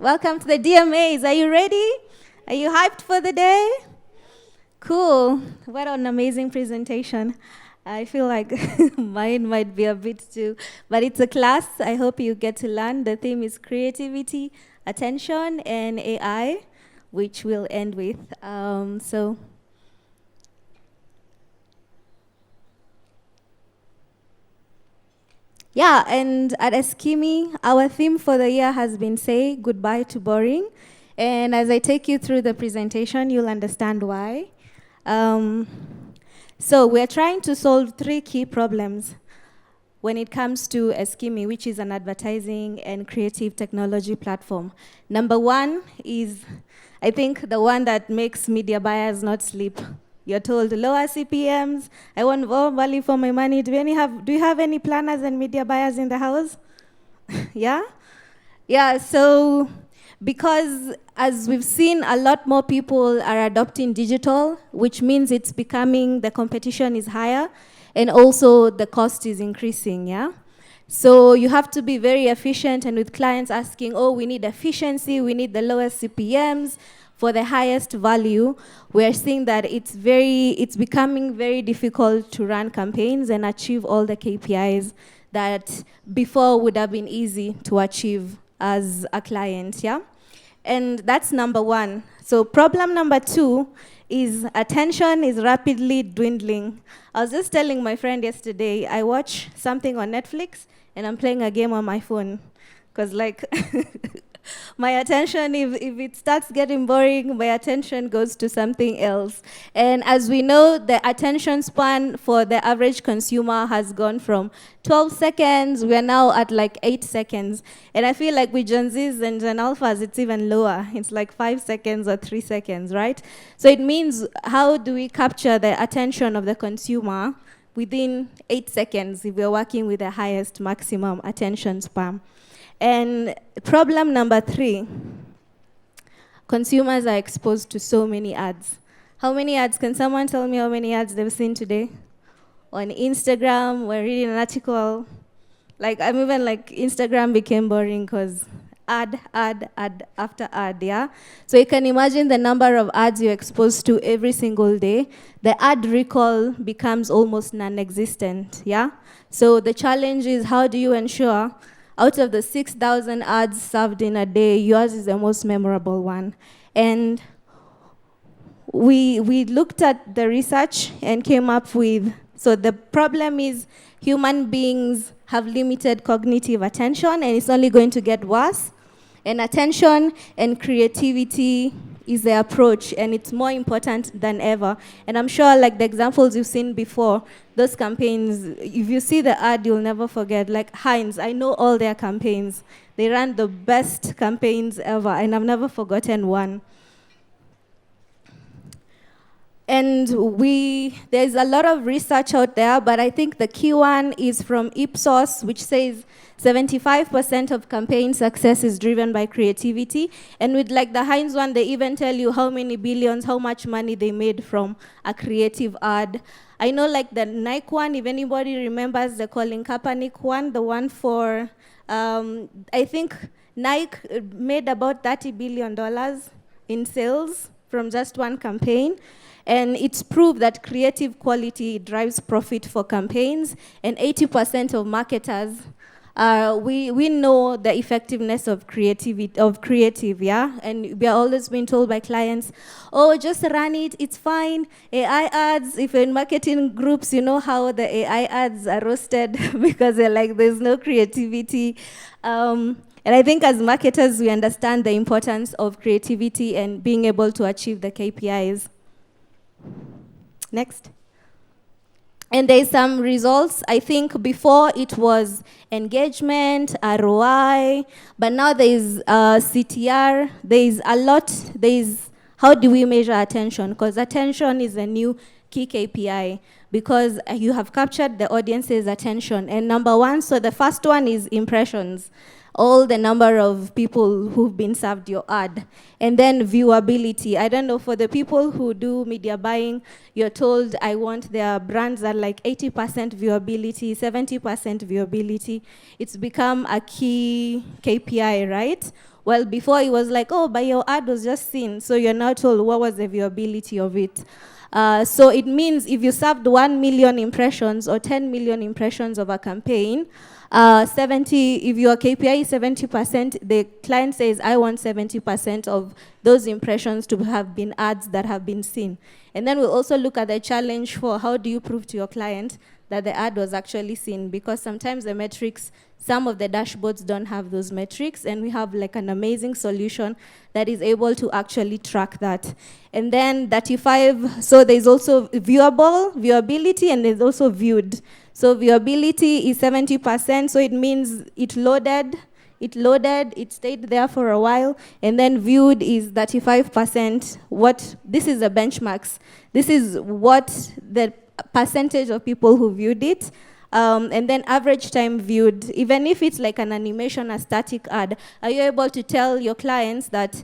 Welcome to the DMAs. Are you ready? Are you hyped for the day? Cool. What an amazing presentation. I feel like mine might be a bit too, but it's a class. I hope you get to learn. The theme is creativity, attention, and AI, which we'll end with. Yeah, and at Eskimi, our theme for the year has been Say Goodbye to Boring. And as I take you through the presentation, you'll understand why. So we're trying to solve 3 key problems when it comes to Eskimi, which is an advertising and creative technology platform. Number 1 is, I think, the one that makes media buyers not sleep. You're told lower CPMs, I want more value for my money. Do you have any planners and media buyers in the house? Yeah? Yeah, so because as we've seen, a lot more people are adopting digital, which means it's becoming, the competition is higher, and also the cost is increasing, yeah? So you have to be very efficient, and with clients asking, oh, we need efficiency, we need the lowest CPMs for the highest value, we're seeing that it's becoming very difficult to run campaigns and achieve all the KPIs that before would have been easy to achieve as a client, yeah? And that's number 1. So problem number 2 is attention is rapidly dwindling. I was just telling my friend yesterday, I watch something on Netflix and I'm playing a game on my phone. Because like, my attention, if it starts getting boring, my attention goes to something else. And as we know, the attention span for the average consumer has gone from 12 seconds, we are now at like 8 seconds. And I feel like with Gen Zs and Gen Alphas, it's even lower. It's like 5 seconds or 3 seconds, right? So it means, how do we capture the attention of the consumer within 8 seconds if we're working with the highest maximum attention span? And problem number 3, consumers are exposed to so many ads. How many ads? Can someone tell me how many ads they've seen today? On Instagram, we're reading an article. I'm even like, Instagram became boring because ad after ad, yeah? So you can imagine the number of ads you're exposed to every single day. The ad recall becomes almost non-existent, yeah? So the challenge is, how do you ensure out of the 6,000 ads served in a day, yours is the most memorable one? And we looked at the research and came up with, so the problem is human beings have limited cognitive attention, and it's only going to get worse. And attention and creativity is the approach, and it's more important than ever. And I'm sure, like the examples you've seen before, those campaigns, if you see the ad, you'll never forget. Like Heinz, I know all their campaigns. They ran the best campaigns ever, and I've never forgotten one. And there's a lot of research out there, but I think the key one is from Ipsos, which says 75% of campaign success is driven by creativity. And with like the Heinz one, they even tell you how many billions, how much money they made from a creative ad. I know like the Nike one, if anybody remembers the Colin Kaepernick one, the one for, I think Nike made about $30 billion in sales from just one campaign. And it's proved that creative quality drives profit for campaigns, and 80% of marketers, we know the effectiveness of creative, yeah? And we are always being told by clients, oh, just run it, it's fine. AI ads, if you're in marketing groups, you know how the AI ads are roasted because they're like, there's no creativity. And I think as marketers, we understand the importance of creativity and being able to achieve the KPIs. Next. And there's some results. I think before it was engagement, ROI, but now there's CTR. There's a lot. There's how do we measure attention? Because attention is a new key KPI, because you have captured the audience's attention. And number 1, so the first one is impressions. All the number of people who've been served your ad. And then viewability. I don't know, for the people who do media buying, you're told, I want their brands at like 80% viewability, 70% viewability. It's become a key KPI, right? Well, before it was like, oh, but your ad was just seen, so you're not told what was the viewability of it. So it means if you served 1 million impressions or 10 million impressions of a campaign, 70, if your KPI is 70%, the client says, I want 70% of those impressions to have been ads that have been seen. And then we'll also look at the challenge for how do you prove to your client that the ad was actually seen, because sometimes the metrics, some of the dashboards don't have those metrics, and we have like an amazing solution that is able to actually track that. And then 35, so there's also viewability, and there's also viewed. So viewability is 70%, so it means it loaded, it stayed there for a while, and then viewed is 35%. This is the benchmarks. This is what the percentage of people who viewed it. And then average time viewed, even if it's like an animation, a static ad, are you able to tell your clients that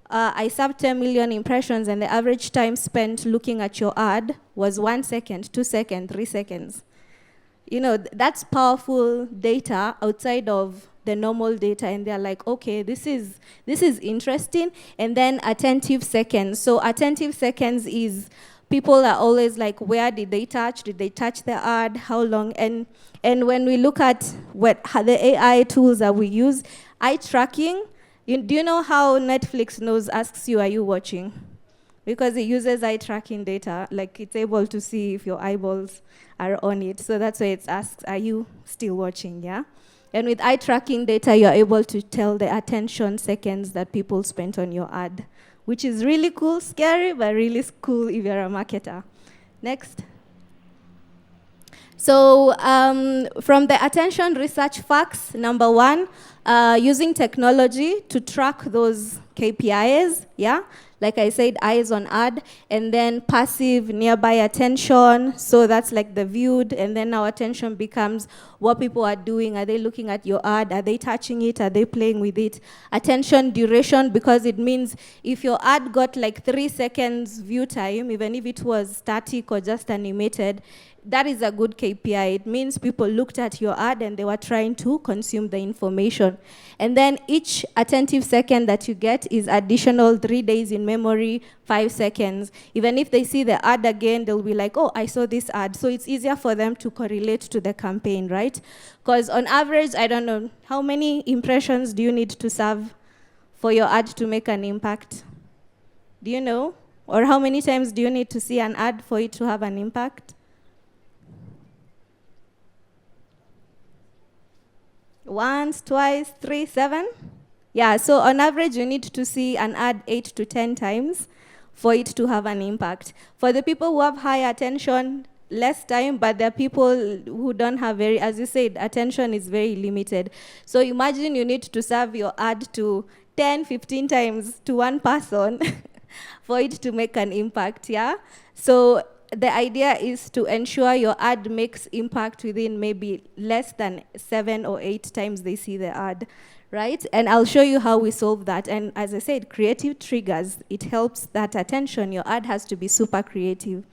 I served 10 million impressions and the average time spent looking at your ad was 1 second, 2 seconds, 3 seconds? You know, that's powerful data outside of the normal data, and they're like, okay, this is interesting. And then attentive seconds. So attentive seconds is people are always like, where did they touch? Did they touch the ad? How long? And when we look at how the AI tools that we use, eye tracking, do you know how Netflix asks you, are you watching? Because it uses eye tracking data, like it's able to see if your eyeballs are on it. So that's why it asks, are you still watching, yeah? And with eye tracking data, you're able to tell the attention seconds that people spent on your ad, which is really cool, scary, but really cool if you're a marketer. Next. So from the attention research facts, number 1, using technology to track those KPIs, yeah? Like I said, eyes on ad, and then passive nearby attention. So that's like the viewed, and then our attention becomes what people are doing. Are they looking at your ad? Are they touching it? Are they playing with it? Attention duration, because it means if your ad got like 3 seconds view time, even if it was static or just animated, that is a good KPI. It means people looked at your ad and they were trying to consume the information. And then each attentive second that you get is additional 3 days in memory, 5 seconds. Even if they see the ad again, they'll be like, oh, I saw this ad. So it's easier for them to correlate to the campaign, right? Because on average, I don't know, how many impressions do you need to serve for your ad to make an impact? Do you know? Or how many times do you need to see an ad for it to have an impact? Once, twice, 3, 7? Yeah, so on average, you need to see an ad 8 to 10 times for it to have an impact. For the people who have high attention, less time, but there are people who don't have as you said, attention is very limited. So imagine you need to serve your ad to 10, 15 times to one person for it to make an impact, yeah? So the idea is to ensure your ad makes impact within maybe less than 7 or 8 times they see the ad, right? And I'll show you how we solve that. And as I said, creative triggers, it helps that attention. Your ad has to be super creative.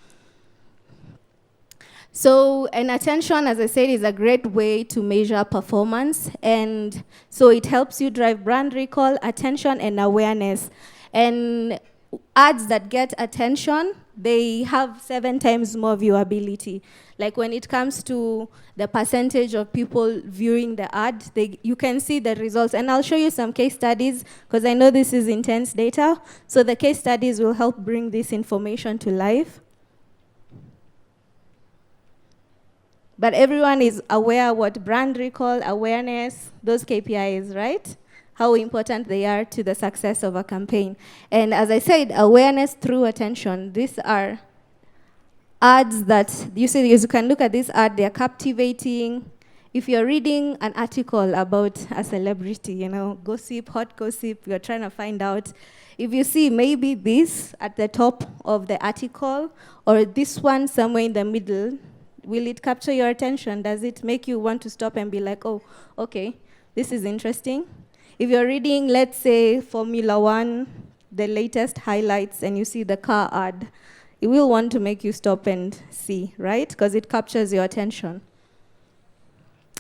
So an attention, as I said, is a great way to measure performance. And so it helps you drive brand recall, attention, and awareness. And ads that get attention, they have 7 times more viewability. Like when it comes to the percentage of people viewing the ad, you can see the results. And I'll show you some case studies, because I know this is intense data. So the case studies will help bring this information to life. But everyone is aware what brand recall, awareness, those KPIs, right? How important they are to the success of a campaign. And as I said, awareness through attention. These are ads that, you can look at this ad, they're captivating. If you're reading an article about a celebrity, gossip, hot gossip, you're trying to find out, if you see maybe this at the top of the article, or this one somewhere in the middle, will it capture your attention? Does it make you want to stop and be like, oh, okay, this is interesting? If you're reading, let's say, Formula One, the latest highlights, and you see the car ad, it will want to make you stop and see, right? Because it captures your attention.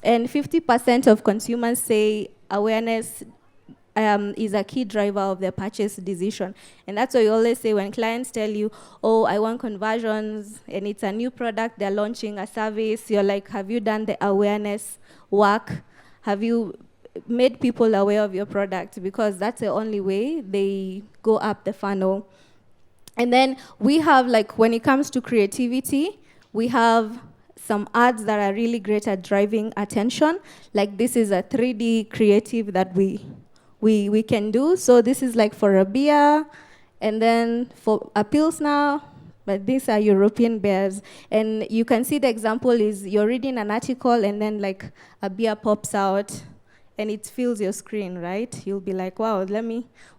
And 50% of consumers say awareness is a key driver of their purchase decision. And that's why we always say when clients tell you, oh, I want conversions, and it's a new product, they're launching a service, you're like, have you done the awareness work? Have you made people aware of your product? Because that's the only way they go up the funnel. And then we have, like, when it comes to creativity, we have some ads that are really great at driving attention. Like this is a 3D creative that we can do. So this is like for a beer, and then for a pilsner, but these are European beers. And you can see the example is you're reading an article and then like a beer pops out and it fills your screen, right? You'll be like, wow,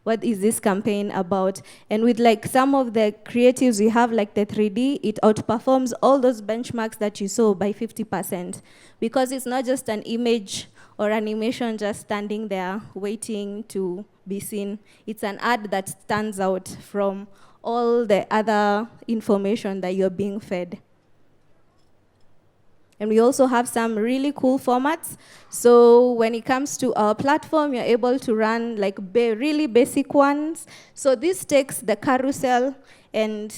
what is this campaign about? And with like some of the creatives we have, like the 3D, it outperforms all those benchmarks that you saw by 50%, because it's not just an image or animation just standing there waiting to be seen. It's an ad that stands out from all the other information that you're being fed. And we also have some really cool formats. So when it comes to our platform, you're able to run like really basic ones. So this takes the carousel and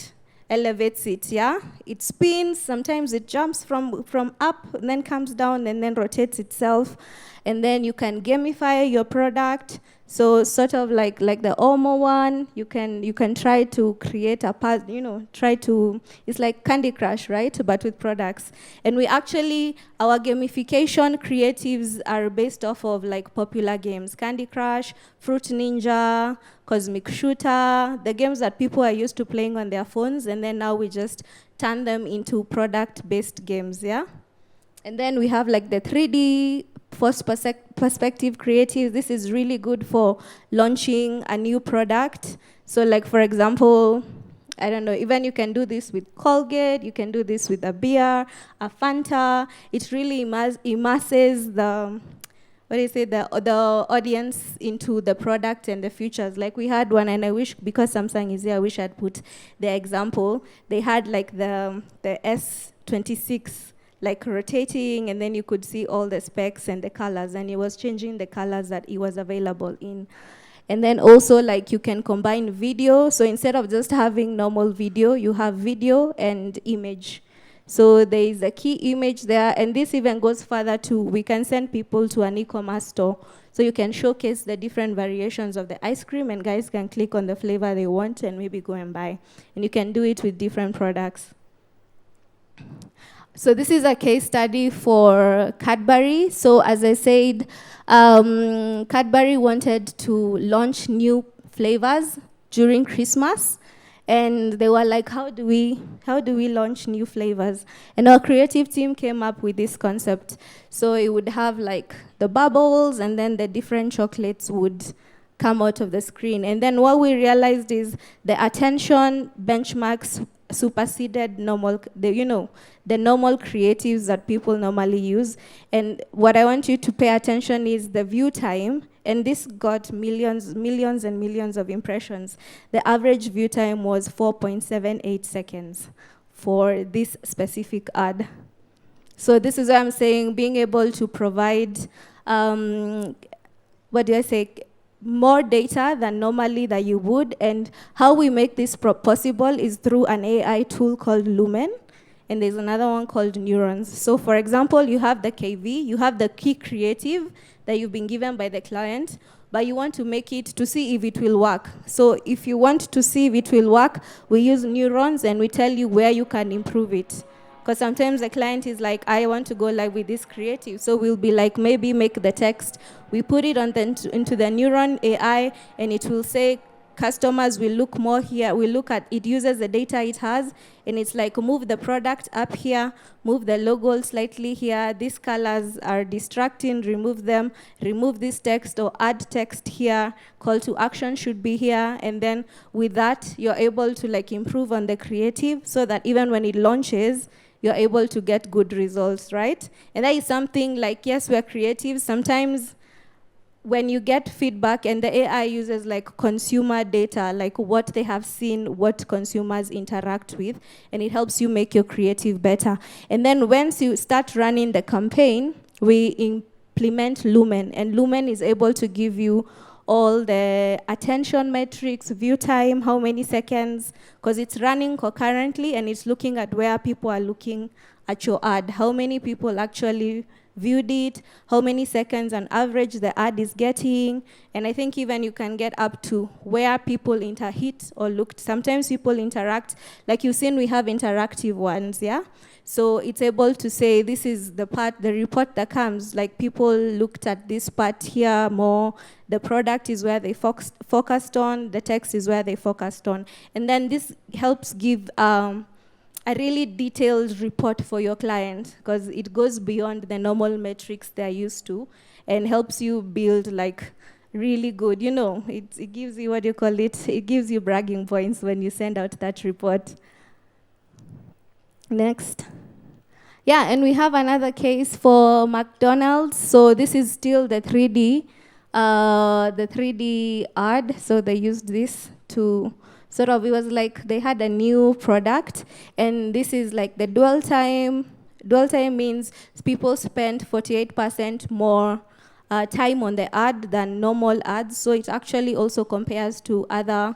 elevates it, yeah? It spins, sometimes it jumps from up, and then comes down, and then rotates itself. And then you can gamify your product. So sort of like the Omo one, you can try to create a path, it's like Candy Crush, right? But with products. And our gamification creatives are based off of like popular games. Candy Crush, Fruit Ninja, Cosmic Shooter, the games that people are used to playing on their phones, and then now we just turn them into product-based games, yeah? And then we have like the 3D first perspective creative. This is really good for launching a new product. So like, for example, I don't know, even you can do this with Colgate, you can do this with a beer, a Fanta. It really immerses the audience into the product and the features. Like we had one, and I wish, because Samsung is here, I wish I'd put the example. They had like the S26, like rotating, and then you could see all the specs and the colors, and it was changing the colors that it was available in. And then also, like, you can combine video. So instead of just having normal video, you have video and image. So there is a key image there, and this even goes further to, we can send people to an e-commerce store. So you can showcase the different variations of the ice cream, and guys can click on the flavor they want and maybe go and buy. And you can do it with different products. So this is a case study for Cadbury. So as I said, Cadbury wanted to launch new flavors during Christmas. And they were like, how do we launch new flavors? And our creative team came up with this concept. So it would have like the bubbles, and then the different chocolates would come out of the screen. And then what we realized is the attention benchmarks superseded the normal creatives that people normally use. And what I want you to pay attention is the view time. And this got millions and millions of impressions. The average view time was 4.78 seconds for this specific ad. So this is what I'm saying, being able to provide, more data than normally that you would. And how we make this possible is through an AI tool called Lumen. And there's another one called Neurons. So for example, you have the KV, you have the key creative that you've been given by the client, but you want to make it to see if it will work. So if you want to see if it will work, we use Neurons, and we tell you where you can improve it. Because sometimes the client is like, I want to go live with this creative. So we'll be like, maybe make the text. We put it into the Neuron AI, and it will say, customers will look more here. We look at, it uses the data it has, and it's like, move the product up here, move the logo slightly here. These colors are distracting, remove them, remove this text or add text here. Call to action should be here. And then with that, you're able to like improve on the creative so that even when it launches, you're able to get good results, right? And that is something like, yes, we're creative. Sometimes when you get feedback, and the AI uses like consumer data, like what they have seen, what consumers interact with, and it helps you make your creative better. And then once you start running the campaign, we implement Lumen, and Lumen is able to give you all the attention metrics, view time, how many seconds, because it's running concurrently and it's looking at where people are looking at your ad, how many people actually viewed it, how many seconds on average the ad is getting, and I think even you can get up to where people hit or looked. Sometimes people interact, like you've seen we have interactive ones, yeah? So it's able to say this is the part, the report that comes, like people looked at this part here more, the product is where they focused on, the text is where they focused on. And then this helps give a really detailed report for your client because it goes beyond the normal metrics they're used to and helps you build like really good, it gives you, what do you call it? It gives you bragging points when you send out that report. Next. Yeah, and we have another case for McDonald's. So this is still the 3D ad. So they used this to sort of, it was like they had a new product, and this is like the dwell time. Dwell time means people spend 48% more time on the ad than normal ads. So it actually also compares to other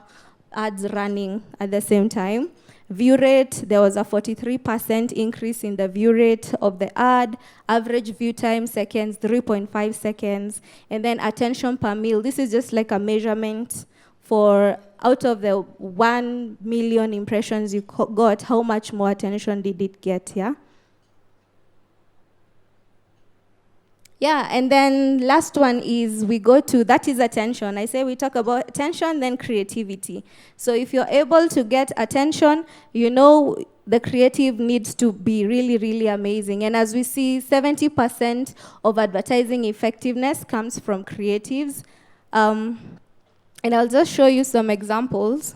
ads running at the same time. View rate, there was a 43% increase in the view rate of the ad. Average view time seconds, 3.5 seconds. And then attention per mil. This is just like a measurement for out of the 1 million impressions you got, how much more attention did it get, yeah? Yeah, and then last one is we go to, that is attention. I say we talk about attention, then creativity. So if you're able to get attention, the creative needs to be really, really amazing. And as we see, 70% of advertising effectiveness comes from creatives. And I'll just show you some examples.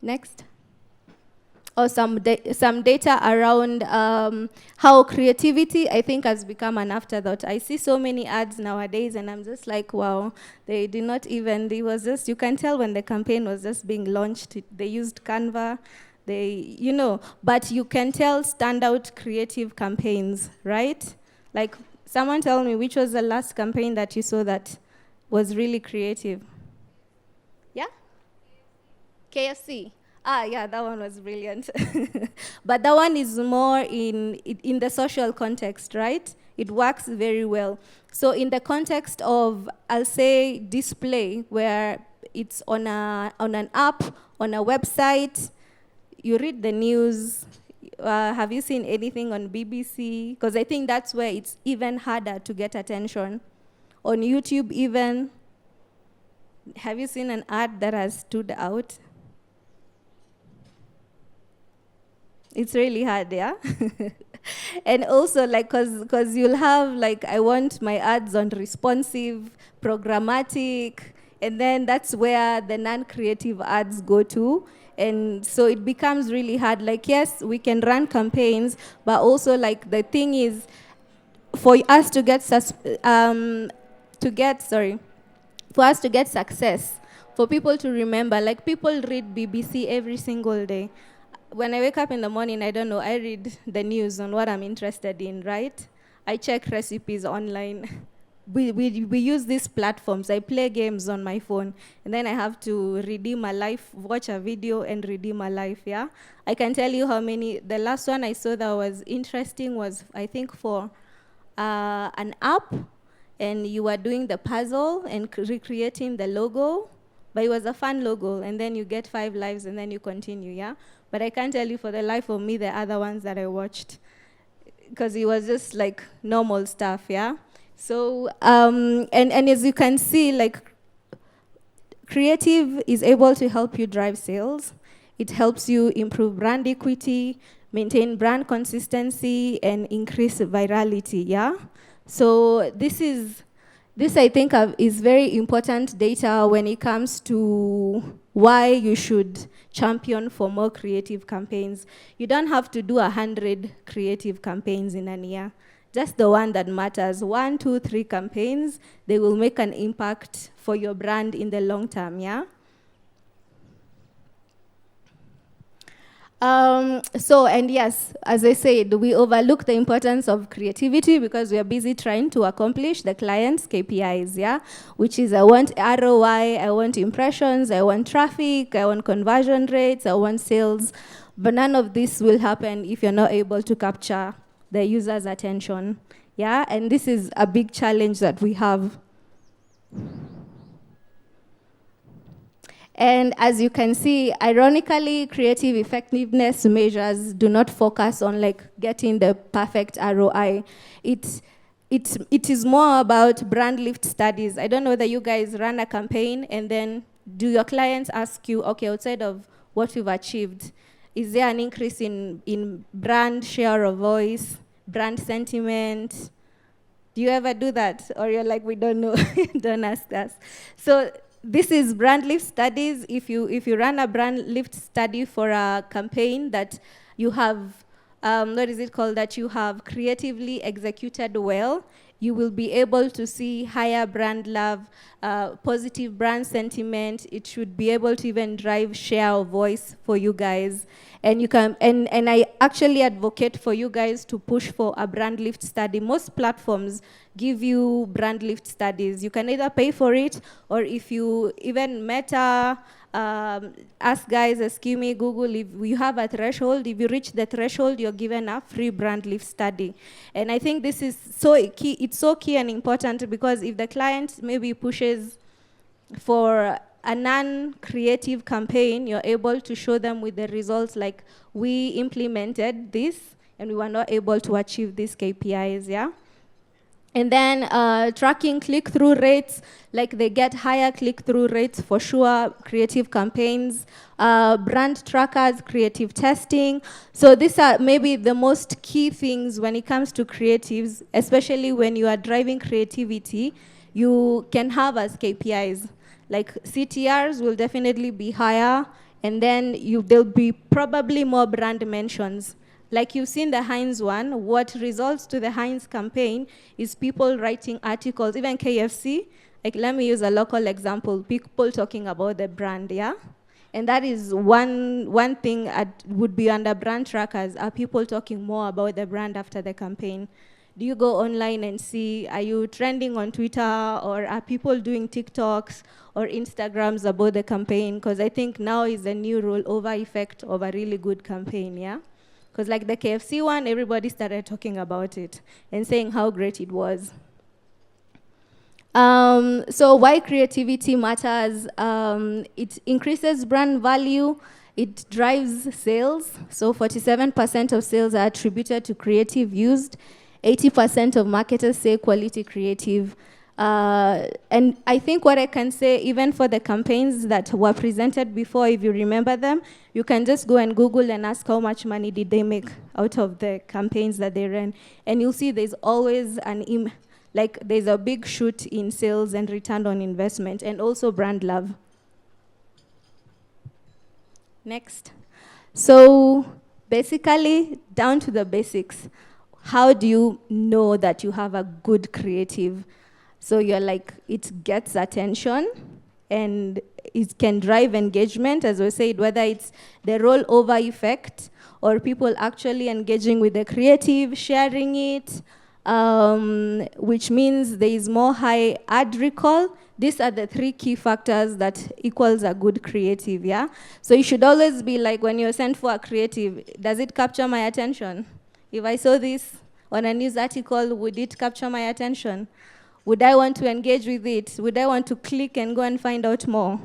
Next. Or some data around how creativity, I think, has become an afterthought. I see so many ads nowadays, and I'm just like, wow, they did not even, they was just, you can tell when the campaign was just being launched, they used Canva, but you can tell standout creative campaigns, right? Like, someone tell me, which was the last campaign that you saw that was really creative? Yeah? KFC. Yeah, that one was brilliant. But that one is more in the social context, right? It works very well. So in the context of, I'll say, display, where it's on an app, on a website, you read the news. Have you seen anything on BBC? Because I think that's where it's even harder to get attention. On YouTube even, have you seen an ad that has stood out? It's really hard, yeah? And also, like, because you'll have, like, I want my ads on responsive, programmatic, and then that's where the non-creative ads go to. And so it becomes really hard. Like, yes, we can run campaigns, but also, like, the thing is, for us to get success, for people to remember, like, people read BBC every single day. When I wake up in the morning, I don't know, I read the news on what I'm interested in, right? I check recipes online. We use these platforms. I play games on my phone, and then I have to redeem a life, watch a video and redeem a life, yeah? I can tell you how many, the last one I saw that was interesting was, I think, for an app, and you were doing the puzzle and recreating the logo, but it was a fun logo, and then you get 5 lives, and then you continue, yeah? But I can't tell you for the life of me the other ones that I watched, because it was just like normal stuff, yeah? So, and as you can see, like, creative is able to help you drive sales. It helps you improve brand equity, maintain brand consistency, and increase virality, yeah? So this I think is very important data when it comes to why you should champion for more creative campaigns. You don't have to do 100 creative campaigns in a year. Just the one that matters. 1, 2, 3 campaigns, they will make an impact for your brand in the long term, yeah? And yes, as I said, we overlook the importance of creativity because we are busy trying to accomplish the client's KPIs, yeah? Which is I want ROI, I want impressions, I want traffic, I want conversion rates, I want sales. But none of this will happen if you're not able to capture the user's attention, yeah? And this is a big challenge that we have. And as you can see, ironically, creative effectiveness measures do not focus on like getting the perfect ROI. It is more about brand lift studies. I don't know that you guys run a campaign and then do your clients ask you, okay, outside of what we've achieved, is there an increase in brand share of voice, brand sentiment? Do you ever do that? Or you're like, we don't know, don't ask us. So this is brand lift studies. If you run a brand lift study for a campaign that you have, what is it called, that you have creatively executed well, you will be able to see higher brand love, positive brand sentiment. It should be able to even drive share of voice for you guys. And you can, and I actually advocate for you guys to push for a brand lift study. Most platforms give you brand lift studies. You can either pay for it, or if you even Meta, ask guys, excuse me, Google, if you have a threshold, if you reach the threshold, you're given a free brand lift study. And I think this is so key, it's so key and important, because if the client maybe pushes for a non-creative campaign, you're able to show them with the results, like, we implemented this and we were not able to achieve these KPIs, yeah? And then tracking click-through rates, like they get higher click-through rates for sure, creative campaigns, brand trackers, creative testing. So these are maybe the most key things when it comes to creatives, especially when you are driving creativity, you can have as KPIs. Like CTRs will definitely be higher, and then there'll be probably more brand mentions. Like you've seen the Heinz one, what results to the Heinz campaign is people writing articles, even KFC. Like, let me use a local example, people talking about the brand, yeah? And that is one thing would be under brand trackers, are people talking more about the brand after the campaign. Do you go online and see, are you trending on Twitter, or are people doing TikToks or Instagrams about the campaign? Because I think now is the new rollover effect of a really good campaign, yeah? Because like the KFC one, everybody started talking about it and saying how great it was. So why creativity matters? It increases brand value. It drives sales. So 47% of sales are attributed to creative used. 80% of marketers say quality creative. And I think what I can say, even for the campaigns that were presented before, if you remember them, you can just go and Google and ask how much money did they make out of the campaigns that they ran. And you'll see there's always there's a big shoot in sales and return on investment, and also brand love. Next. So basically, down to the basics. How do you know that you have a good creative? So you're like, it gets attention and it can drive engagement, as we said, whether it's the rollover effect or people actually engaging with the creative, sharing it, which means there is more high ad recall. These are the 3 key factors that equals a good creative, yeah? So you should always be like, when you're sent for a creative, does it capture my attention? If I saw this on a news article, would it capture my attention? Would I want to engage with it? Would I want to click and go and find out more?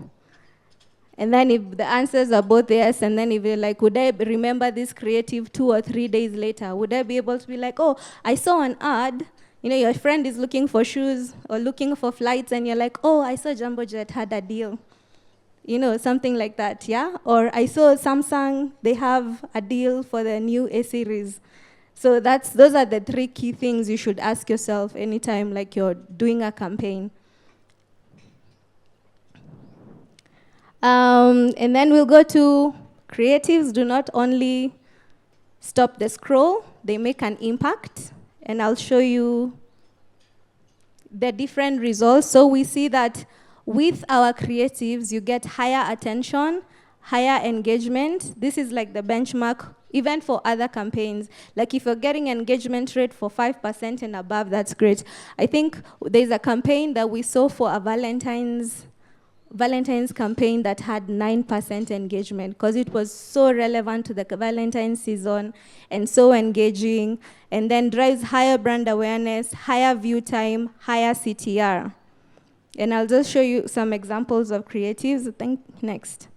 And then if the answers are both yes, and then if you're like, would I remember this creative 2 or 3 days later? Would I be able to be like, oh, I saw an ad, your friend is looking for shoes or looking for flights, and you're like, oh, I saw Jumbo Jet had a deal. Something like that, yeah? Or I saw Samsung, they have a deal for the new A series. So those are the 3 key things you should ask yourself anytime like you're doing a campaign. And then we'll go to creatives do not only stop the scroll, they make an impact. And I'll show you the different results. So we see that with our creatives, you get higher attention, higher engagement. This is like the benchmark even for other campaigns. Like if you're getting engagement rate for 5% and above, that's great. I think there's a campaign that we saw for a Valentine's campaign that had 9% engagement because it was so relevant to the Valentine's season and so engaging, and then drives higher brand awareness, higher view time, higher CTR. And I'll just show you some examples of creatives. I think next.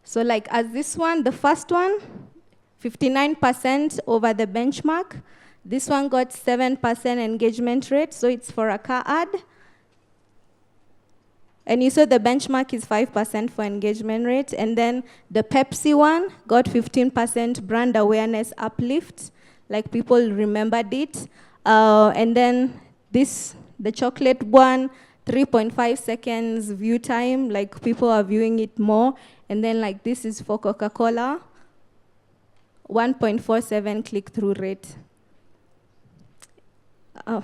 So like as this one, the first one, 59% over the benchmark. This one got 7% engagement rate, so it's for a car ad. And you saw the benchmark is 5% for engagement rate. And then the Pepsi one got 15% brand awareness uplift, like people remembered it. And then the chocolate one, 3.5 seconds view time, like people are viewing it more. And then like this is for Coca-Cola, 1.47 click-through rate. Oh.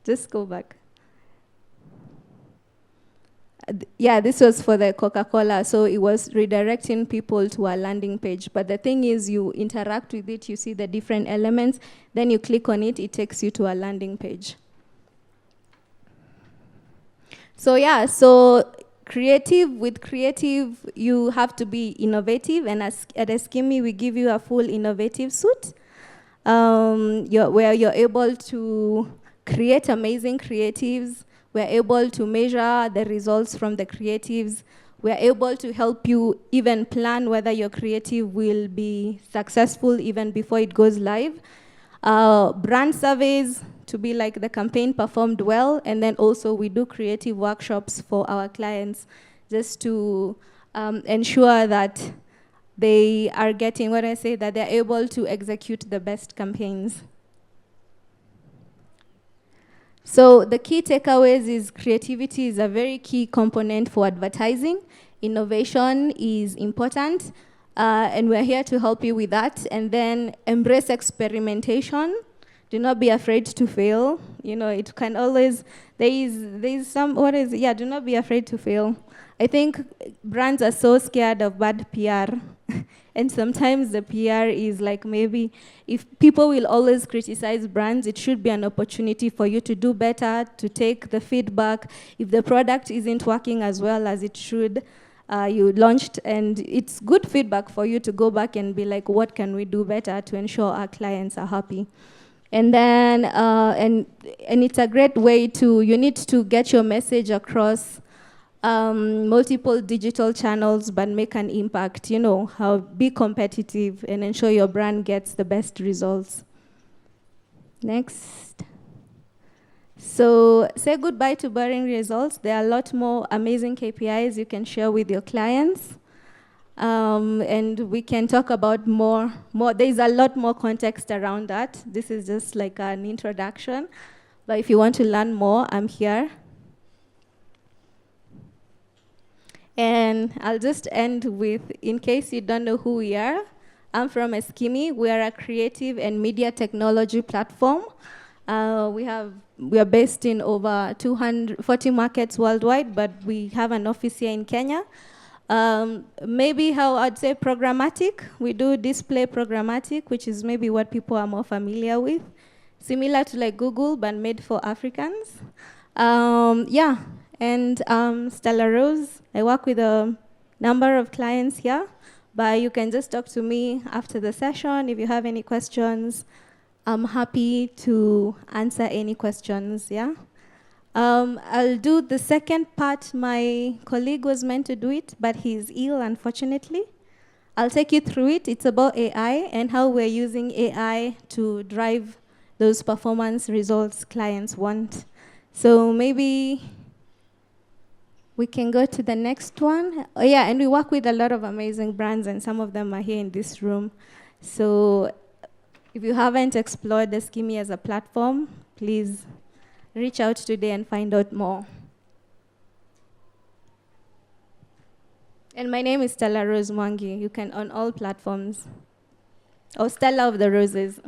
Just go back. Yeah, this was for the Coca-Cola, so it was redirecting people to a landing page. But the thing is, you interact with it, you see the different elements, then you click on it, it takes you to a landing page. So yeah, so with creative, you have to be innovative, and at Eskimi, we give you a full innovative suite, where you're able to create amazing creatives. We're able to measure the results from the creatives. We're able to help you even plan whether your creative will be successful even before it goes live. Brand surveys to be like the campaign performed well, and then also we do creative workshops for our clients just to ensure that they are getting, that they're able to execute the best campaigns. So the key takeaways is creativity is a very key component for advertising. Innovation is important, and we're here to help you with that. And then embrace experimentation. Do not be afraid to fail. You know, it can always, there's some, do not be afraid to fail. I think brands are so scared of bad PR. And sometimes the PR is like, maybe if people will always criticize brands, it should be an opportunity for you to do better, to take the feedback. If the product isn't working as well as it should, you launched, and it's good feedback for you to go back and be like, what can we do better to ensure our clients are happy? And then, and it's a great way you need to get your message across multiple digital channels, but make an impact, be competitive and ensure your brand gets the best results. Next. So say goodbye to boring results. There are a lot more amazing KPIs you can share with your clients. And we can talk about more. There's a lot more context around that. This is just like an introduction. But if you want to learn more, I'm here. And I'll just end with, in case you don't know who we are, I'm from Eskimi. We are a creative and media technology platform. We are based in over 240 markets worldwide, but we have an office here in Kenya. Maybe how I'd say programmatic. We do display programmatic, which is maybe what people are more familiar with. Similar to like Google, but made for Africans. Yeah. And Stella Rose, I work with a number of clients here, but you can just talk to me after the session. If you have any questions, I'm happy to answer any questions, yeah? I'll do the second part. My colleague was meant to do it, but he's ill, unfortunately. I'll take you through it. It's about AI and how we're using AI to drive those performance results clients want. So maybe we can go to the next one. Oh, yeah, and we work with a lot of amazing brands, and some of them are here in this room. So if you haven't explored Eskimi as a platform, please reach out today and find out more. And my name is Stella Rose Mwangi. You can on all platforms. Or Stella of the Roses.